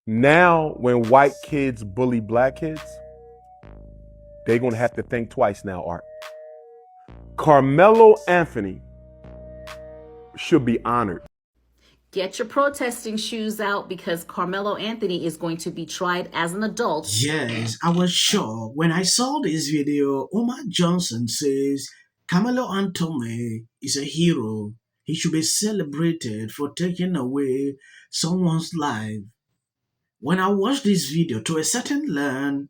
Now, when white kids bully black kids, they're going to have to think twice now, Art. Karmelo Anthony should be honored. Get your protesting shoes out because Karmelo Anthony is going to be tried as an adult. Yes, I was shocked when I saw this video. Omar Johnson says Karmelo Anthony is a hero. He should be celebrated for taking away someone's life. When I watched this video, to a certain learn,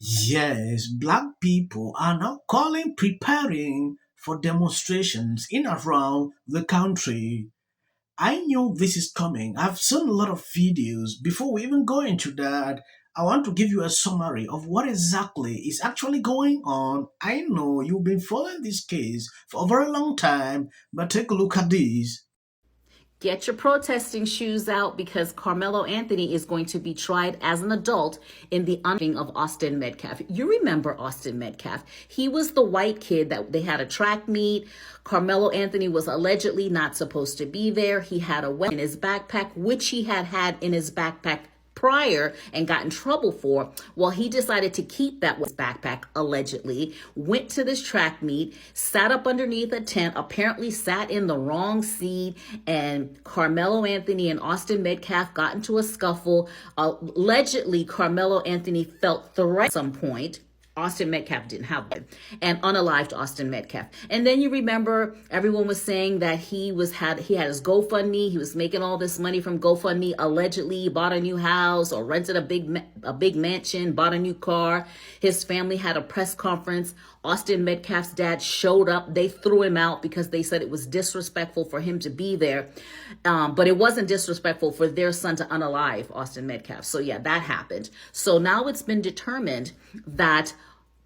yes, black people are now preparing for demonstrations in and around the country. I knew this is coming. I've seen a lot of videos. Before we even go into that, I want to give you a summary of what exactly is actually going on. I know you've been following this case for a very long time, but take a look at this. Get your protesting shoes out because Karmelo Anthony is going to be tried as an adult in the unveiling of Austin Metcalf. You remember Austin Metcalf. He was the white kid that they had a track meet. Karmelo Anthony was allegedly not supposed to be there. He had a weapon in his backpack, which he had in his backpack prior and got in trouble for. Well, he decided to keep that backpack, allegedly, went to this track meet, sat up underneath a tent, apparently sat in the wrong seat, and Karmelo Anthony and Austin Metcalf got into a scuffle. Allegedly, Karmelo Anthony felt threatened at some point. Austin Metcalf didn't have it, and unalived Austin Metcalf. And then you remember everyone was saying that he had his GoFundMe. He was making all this money from GoFundMe. Allegedly, he bought a new house or rented a big mansion, bought a new car. His family had a press conference. Austin Metcalf's dad showed up. They threw him out because they said it was disrespectful for him to be there. But it wasn't disrespectful for their son to unalive Austin Metcalf. So yeah, that happened. So now it's been determined that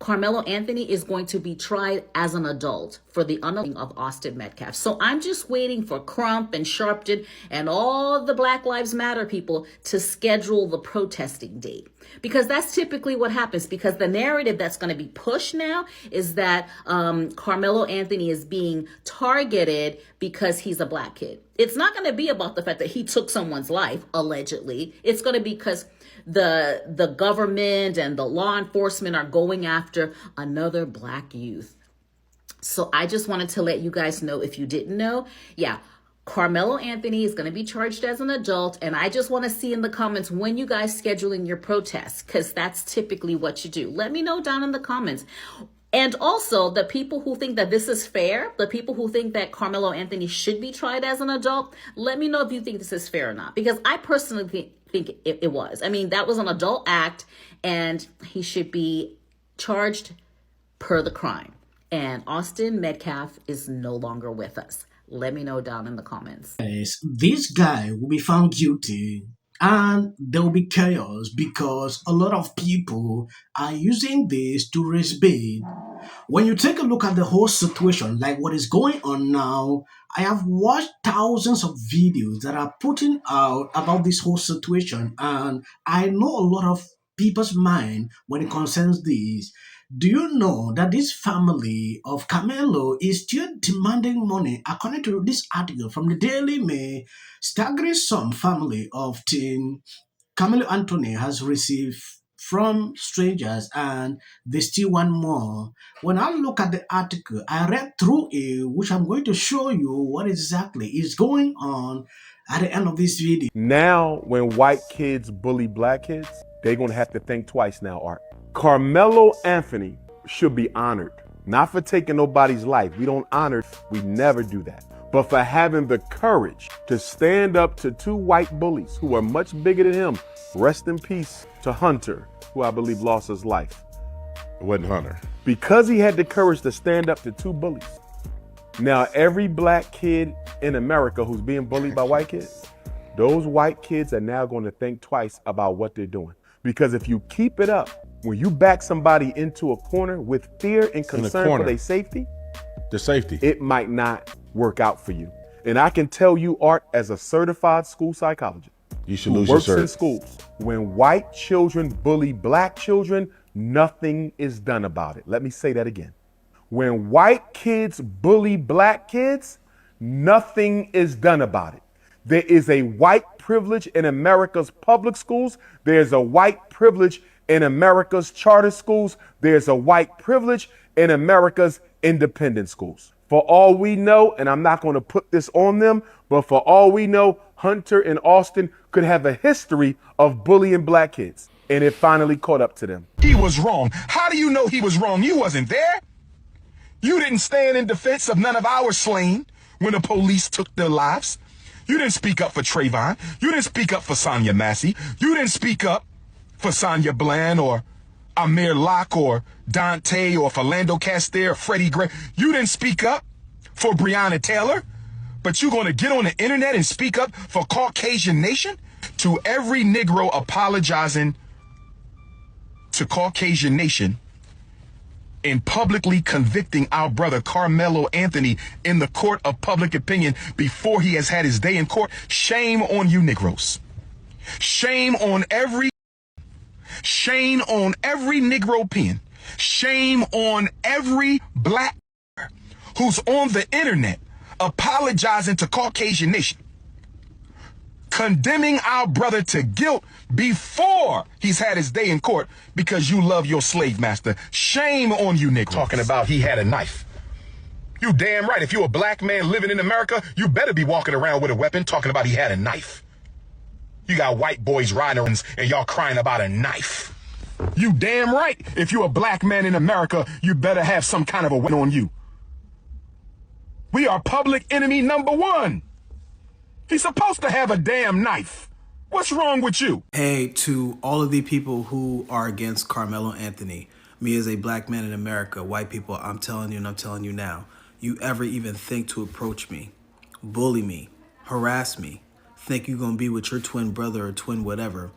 Karmelo Anthony is going to be tried as an adult for the unaliving of Austin Metcalf. So I'm just waiting for Crump and Sharpton and all the Black Lives Matter people to schedule the protesting date. Because that's typically what happens, because the narrative that's going to be pushed now is that Karmelo Anthony is being targeted because he's a black kid. It's not going to be about the fact that he took someone's life, allegedly. It's going to be because the government and the law enforcement are going after another black youth. So I just wanted to let you guys know, if you didn't know, yeah, Karmelo Anthony is going to be charged as an adult. And I just want to see in the comments when you guys scheduling your protests, because that's typically what you do. Let me know down in the comments. And also, the people who think that this is fair, the people who think that Karmelo Anthony should be tried as an adult, let me know if you think this is fair or not. Because I personally think it was. I mean, that was an adult act, and he should be charged per the crime. And Austin Metcalf is no longer with us. Let me know down in the comments. Yes, this guy will be found guilty and there will be chaos because a lot of people are using this to raise bait. When you take a look at the whole situation, like what is going on now, I have watched thousands of videos that are putting out about this whole situation, and I know a lot of people's mind when it concerns this. Do you know that this family of Carmelo is still demanding money? According to this article from the Daily Mail, staggering sum family of teen Karmelo Anthony has received from strangers, and they still want more. When I look at the article, I read through it, which I'm going to show you what exactly is going on at the end of this video. Now, when white kids bully black kids, they're going to have to think twice now, Art. Karmelo Anthony should be honored, not for taking nobody's life. We don't honor, we never do that. But for having the courage to stand up to two white bullies who are much bigger than him. Rest in peace to Hunter, who I believe lost his life. It wasn't Hunter. Because he had the courage to stand up to two bullies. Now, every black kid in America who's being bullied by white kids, those white kids are now going to think twice about what they're doing. Because if you keep it up, when you back somebody into a corner with fear and concern for their safety, it might not work out for you. And I can tell you, Art, as a certified school psychologist, you should lose your cert. Works in schools, when white children bully black children, nothing is done about it. Let me say that again. When white kids bully black kids, nothing is done about it. There is a white privilege in America's public schools. There's a white privilege in America's charter schools. There's a white privilege in America's independent schools. For all we know, and I'm not going to put this on them, but for all we know, Hunter and Austin could have a history of bullying black kids. And it finally caught up to them. He was wrong. How do you know he was wrong? You wasn't there. You didn't stand in defense of none of our slain when the police took their lives. You didn't speak up for Trayvon. You didn't speak up for Sonia Massey. You didn't speak up for Sonia Bland or Amir Locke or Dante or Philando Castile or Freddie Gray. You didn't speak up for Breonna Taylor, but you're going to get on the internet and speak up for Caucasian Nation? To every Negro apologizing to Caucasian Nation and publicly convicting our brother Karmelo Anthony in the court of public opinion before he has had his day in court, shame on you Negroes. Shame on every Negro pen. Shame on every black who's on the internet apologizing to Caucasian Nation, condemning our brother to guilt before he's had his day in court because you love your slave master. Shame on you, Nick. Talking about he had a knife. You damn right. If you're a black man living in America, you better be walking around with a weapon talking about he had a knife. You got white boys riding and y'all crying about a knife. You damn right. If you're a black man in America, you better have some kind of a weapon on you. We are public enemy number one. He's supposed to have a damn knife. What's wrong with you? Hey, to all of the people who are against Karmelo Anthony, me as a black man in America, white people, I'm telling you and I'm telling you now, you ever even think to approach me, bully me, harass me, think you're going to be with your twin brother or twin whatever,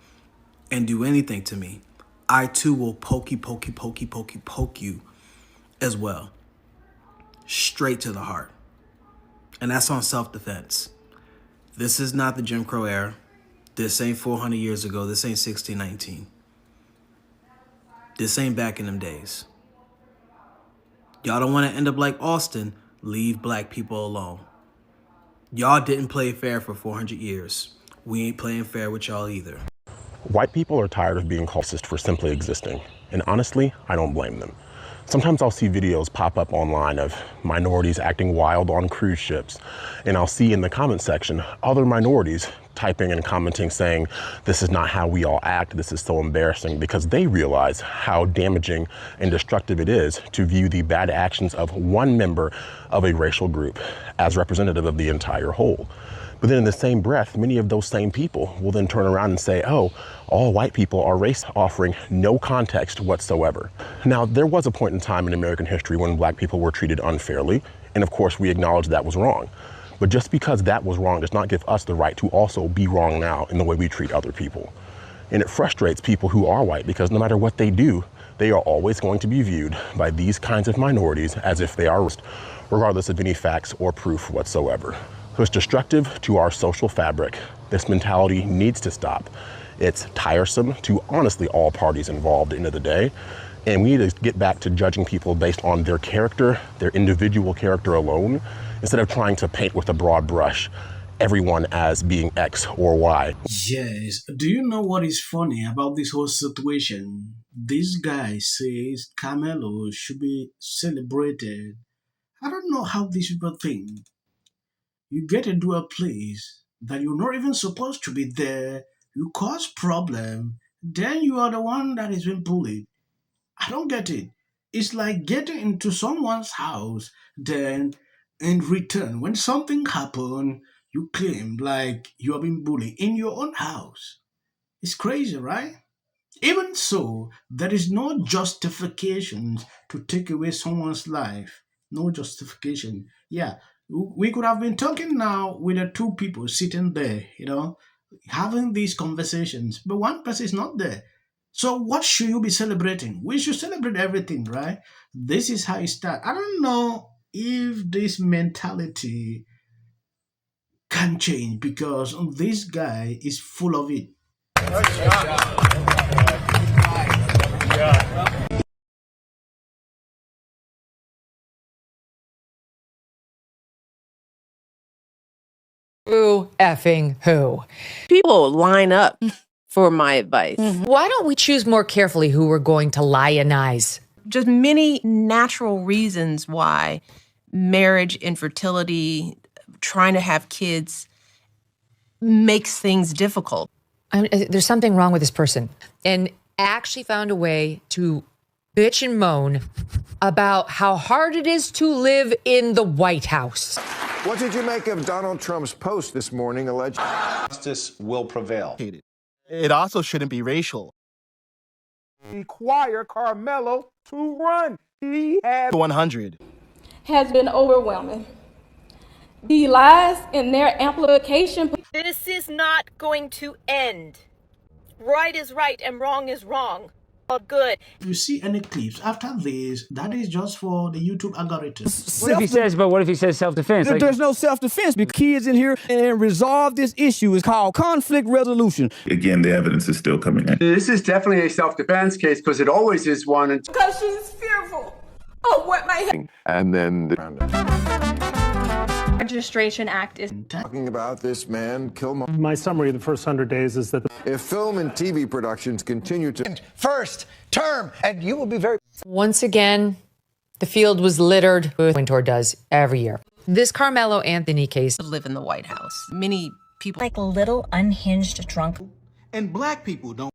and do anything to me, I too will poke you as well. Straight to the heart. And that's on self-defense. This is not the Jim Crow era. This ain't 400 years ago. This ain't 1619. This ain't back in them days. Y'all don't want to end up like Austin. Leave black people alone. Y'all didn't play fair for 400 years. We ain't playing fair with y'all either. White people are tired of being called racist for simply existing. And honestly, I don't blame them. Sometimes I'll see videos pop up online of minorities acting wild on cruise ships, and I'll see in the comment section other minorities typing and commenting saying, this is not how we all act, this is so embarrassing, because they realize how damaging and destructive it is to view the bad actions of one member of a racial group as representative of the entire whole. But then in the same breath, many of those same people will then turn around and say, oh, all white people are racist, offering no context whatsoever. Now, there was a point in time in American history when black people were treated unfairly, and of course we acknowledge that was wrong. But just because that was wrong does not give us the right to also be wrong now in the way we treat other people. And it frustrates people who are white because no matter what they do, they are always going to be viewed by these kinds of minorities as if they are racist, regardless of any facts or proof whatsoever. So it's destructive to our social fabric. This mentality needs to stop. It's tiresome to honestly all parties involved at the end of the day. And we need to get back to judging people based on their character, their individual character alone, instead of trying to paint with a broad brush everyone as being X or Y. Yes. Do you know what is funny about this whole situation? This guy says Carmelo should be celebrated. I don't know how these people think. You get into a place that you're not even supposed to be there, you cause problem, then you are the one that is being bullied. I don't get it. It's like getting into someone's house, then in return, when something happen, you claim like you are being bullied in your own house. It's crazy, right? Even so, there is no justification to take away someone's life. No justification. Yeah, we could have been talking now with the two people sitting there, having these conversations, but one person is not there. So what should you be celebrating? We should celebrate everything, right? This is how it starts. I don't know if this mentality can change because this guy is full of it. True effing who. People line up for my advice. Why don't we choose more carefully who we're going to lionize? Just many natural reasons why marriage, infertility, trying to have kids makes things difficult. There's something wrong with this person. And actually found a way to bitch and moan about how hard it is to live in the White House. What did you make of Donald Trump's post this morning alleged justice will prevail? It also shouldn't be racial. Require Karmelo to run. He had 100. Has been overwhelming. The lies and their amplification. This is not going to end. Right is right and wrong is wrong. All good. If you see any clips after this, that is just for the YouTube algorithm. What if he says self-defense? There's no self-defense because kids in here and resolve this issue is called conflict resolution. Again, the evidence is still coming in. This is definitely a self-defense case because it always is one. Because she's fearful of what may happen. And then the Registration Act is talking about this man, Killmonger. My summary of the first 100 days is that if film and TV productions continue to first term, and you will be very. Once again, the field was littered with Wintour does every year. This Karmelo Anthony case. Live in the White House. Many people like a little unhinged drunk. And black people don't